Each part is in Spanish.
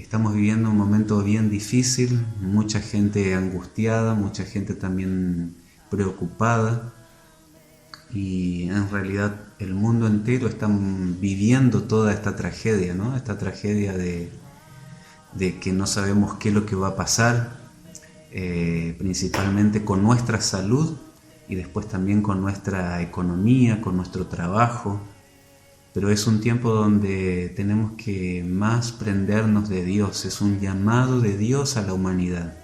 Estamos viviendo un momento bien difícil, mucha gente angustiada, mucha gente también preocupada y en realidad el mundo entero está viviendo toda esta tragedia, ¿no? Esta tragedia de que no sabemos qué es lo que va a pasar, principalmente con nuestra salud y después también con nuestra economía, con nuestro trabajo. Pero es un tiempo donde tenemos que más prendernos de Dios, es un llamado de Dios a la humanidad.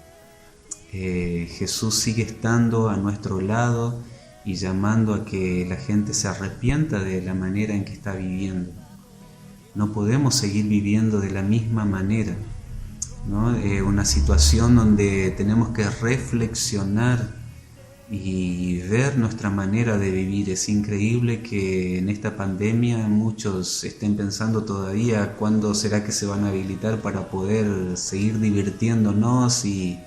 Jesús sigue estando a nuestro lado y llamando a que la gente se arrepienta de la manera en que está viviendo. No podemos seguir viviendo de la misma manera, ¿no? Una situación donde tenemos que reflexionar y ver nuestra manera de vivir. Es increíble que en esta pandemia muchos estén pensando todavía cuándo será que se van a habilitar para poder seguir divirtiéndonos y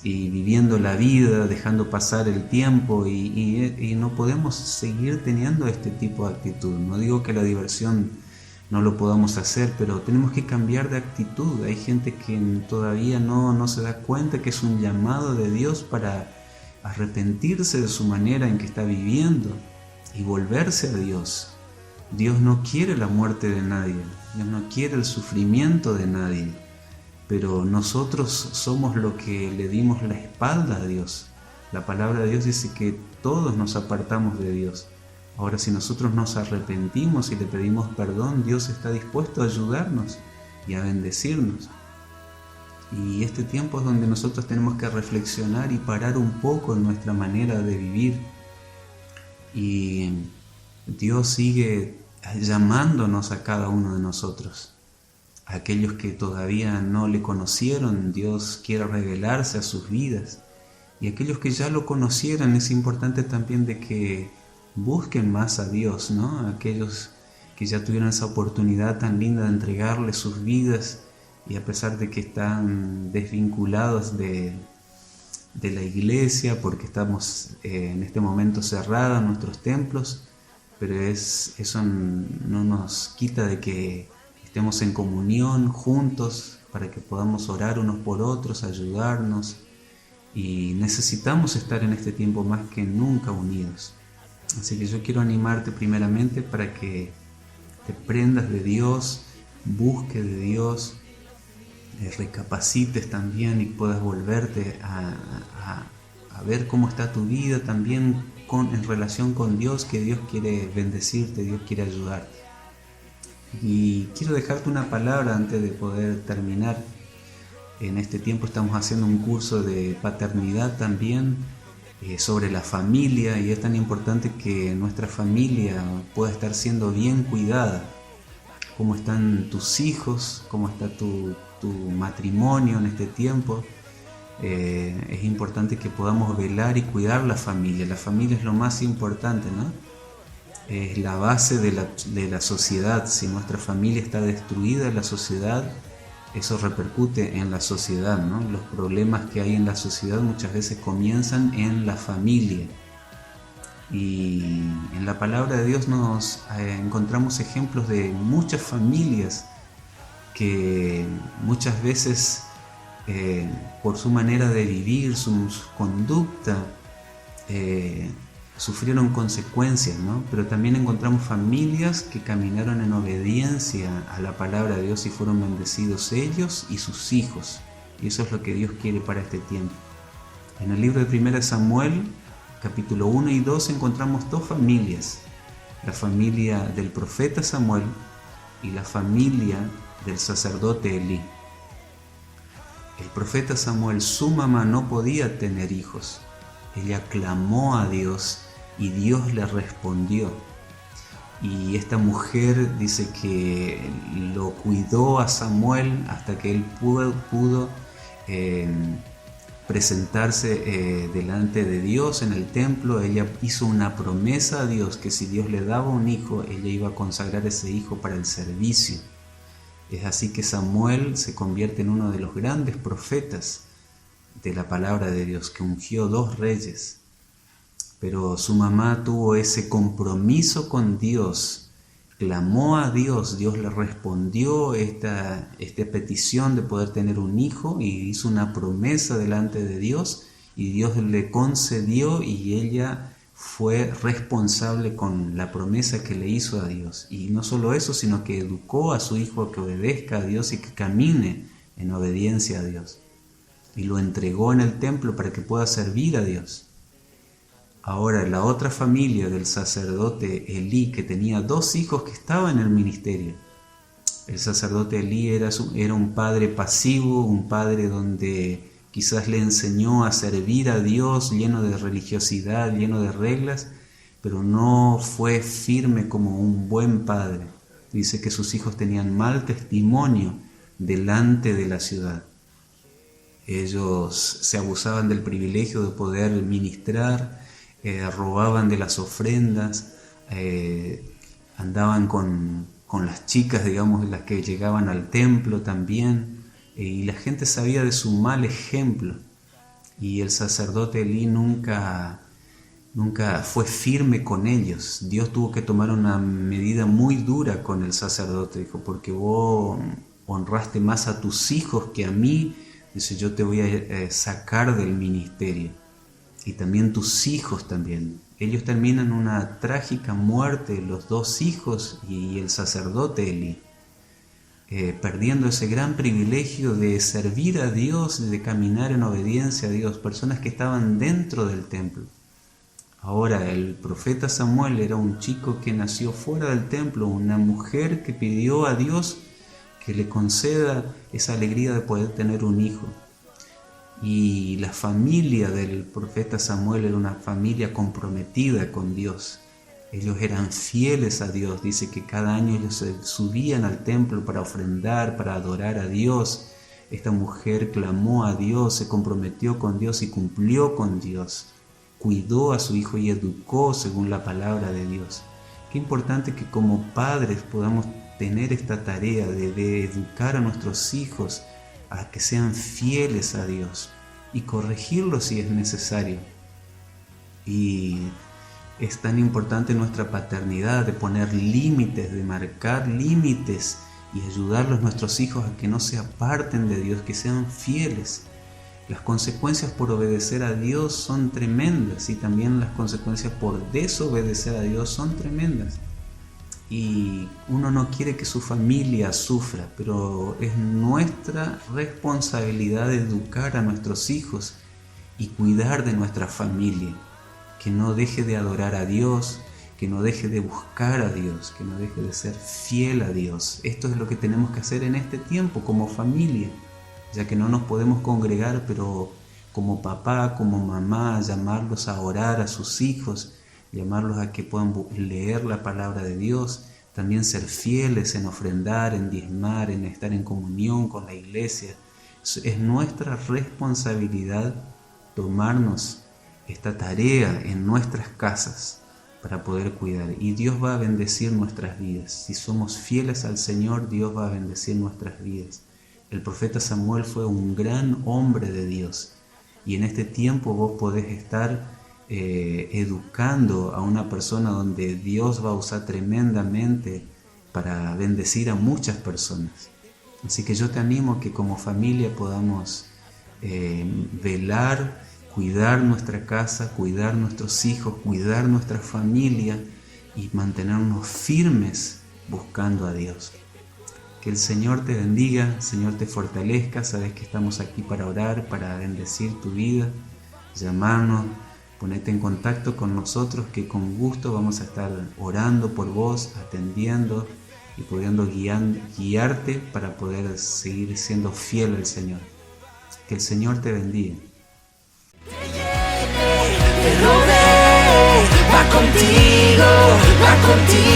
viviendo la vida, dejando pasar el tiempo y no podemos seguir teniendo este tipo de actitud. No digo que la diversión no lo podamos hacer, pero tenemos que cambiar de actitud. Hay gente que todavía no se da cuenta que es un llamado de Dios para arrepentirse de su manera en que está viviendo y volverse a Dios. Dios no quiere la muerte de nadie, Dios no quiere el sufrimiento de nadie, pero nosotros somos los que le dimos la espalda a Dios. La palabra de Dios dice que todos nos apartamos de Dios. Ahora, si nosotros nos arrepentimos y le pedimos perdón, Dios está dispuesto a ayudarnos y a bendecirnos. Y este tiempo es donde nosotros tenemos que reflexionar y parar un poco en nuestra manera de vivir. Y Dios sigue llamándonos a cada uno de nosotros. A aquellos que todavía no le conocieron, Dios quiere revelarse a sus vidas. Y aquellos que ya lo conocieron, es importante también de que busquen más a Dios, ¿no? Aquellos que ya tuvieron esa oportunidad tan linda de entregarle sus vidas y a pesar de que están desvinculados de la iglesia porque estamos en este momento cerrados en nuestros templos, pero eso no nos quita de que estemos en comunión juntos para que podamos orar unos por otros, ayudarnos, y necesitamos estar en este tiempo más que nunca unidos. Así que yo quiero animarte primeramente para que te prendas de Dios, busques de Dios, recapacites también y puedas volverte a ver cómo está tu vida también en relación con Dios, que Dios quiere bendecirte, Dios quiere ayudarte. Y quiero dejarte una palabra antes de poder terminar. En este tiempo estamos haciendo un curso de paternidad también, sobre la familia, y es tan importante que nuestra familia pueda estar siendo bien cuidada. Cómo están tus hijos, cómo está tu matrimonio en este tiempo. Es importante que podamos velar y cuidar la familia. La familia es lo más importante, ¿no? Es la base de la sociedad. Si nuestra familia está destruida, la sociedad, eso repercute en la sociedad, ¿no? Los problemas que hay en la sociedad muchas veces comienzan en la familia. Y en la palabra de Dios nos encontramos ejemplos de muchas familias que muchas veces por su manera de vivir, su conducta, sufrieron consecuencias, ¿no? Pero también encontramos familias que caminaron en obediencia a la palabra de Dios y fueron bendecidos ellos y sus hijos. Y eso es lo que Dios quiere para este tiempo. En el libro de 1 Samuel, capítulo 1 y 2, encontramos dos familias. La familia del profeta Samuel y la familia del sacerdote Elí. El profeta Samuel, su mamá no podía tener hijos. Ella clamó a Dios y Dios le respondió. Y esta mujer dice que lo cuidó a Samuel hasta que él pudo presentarse delante de Dios en el templo. Ella hizo una promesa a Dios que si Dios le daba un hijo, ella iba a consagrar ese hijo para el servicio. Es así que Samuel se convierte en uno de los grandes profetas de la palabra de Dios, que ungió 2 reyes. Pero su mamá tuvo ese compromiso con Dios clamó a Dios, Dios le respondió esta petición de poder tener un hijo y hizo una promesa delante de Dios y Dios le concedió y ella fue responsable con la promesa que le hizo a Dios. Y no solo eso, sino que educó a su hijo a que obedezca a Dios y que camine en obediencia a Dios. Y lo entregó en el templo para que pueda servir a Dios. Ahora, la otra familia del sacerdote Elí, que tenía 2 hijos que estaban en el ministerio. El sacerdote Elí era un padre pasivo, un padre donde quizás le enseñó a servir a Dios, lleno de religiosidad, lleno de reglas, pero no fue firme como un buen padre. Dice que sus hijos tenían mal testimonio delante de la ciudad. Ellos se abusaban del privilegio de poder ministrar, robaban de las ofrendas, andaban con las chicas, digamos, las que llegaban al templo también, y la gente sabía de su mal ejemplo. Y el sacerdote Elí nunca fue firme con ellos. Dios tuvo que tomar una medida muy dura con el sacerdote. Dijo, porque vos honraste más a tus hijos que a mí, dice, yo te voy a sacar del ministerio. Y también tus hijos también. Ellos terminan una trágica muerte, los 2 hijos y el sacerdote Elí, perdiendo ese gran privilegio de servir a Dios, de caminar en obediencia a Dios, personas que estaban dentro del templo. Ahora, el profeta Samuel era un chico que nació fuera del templo, una mujer que pidió a Dios que le conceda esa alegría de poder tener un hijo. Y la familia del profeta Samuel era una familia comprometida con Dios. Ellos eran fieles a Dios. Dice que cada año ellos se subían al templo para ofrendar, para adorar a Dios. Esta mujer clamó a Dios, se comprometió con Dios y cumplió con Dios. Cuidó a su hijo y educó según la palabra de Dios. Qué importante que como padres podamos tener esta tarea de educar a nuestros hijos a que sean fieles a Dios y corregirlos si es necesario. Y es tan importante nuestra paternidad, de poner límites, de marcar límites y ayudarlos a nuestros hijos a que no se aparten de Dios, que sean fieles. Las consecuencias por obedecer a Dios son tremendas y también las consecuencias por desobedecer a Dios son tremendas. Y uno no quiere que su familia sufra, pero es nuestra responsabilidad educar a nuestros hijos y cuidar de nuestra familia, que no deje de adorar a Dios, que no deje de buscar a Dios, que no deje de ser fiel a Dios. Esto es lo que tenemos que hacer en este tiempo como familia, ya que no nos podemos congregar, pero como papá, como mamá, llamarlos a orar a sus hijos, llamarlos a que puedan leer la palabra de Dios, también ser fieles en ofrendar, en diezmar, en estar en comunión con la iglesia. Es nuestra responsabilidad tomarnos esta tarea en nuestras casas para poder cuidar. Y Dios va a bendecir nuestras vidas. Si somos fieles al Señor, Dios va a bendecir nuestras vidas. El profeta Samuel fue un gran hombre de Dios. Y en este tiempo vos podés estar educando a una persona donde Dios va a usar tremendamente para bendecir a muchas personas. Así que yo te animo a que como familia podamos velar, cuidar nuestra casa, cuidar nuestros hijos, cuidar nuestra familia y mantenernos firmes buscando a Dios. Que el Señor te bendiga, el Señor te fortalezca. Sabes que estamos aquí para orar, para bendecir tu vida, llamarnos, ponete en contacto con nosotros, que con gusto vamos a estar orando por vos, atendiendo y pudiendo guiarte para poder seguir siendo fiel al Señor. Que el Señor te bendiga. Va contigo, va contigo.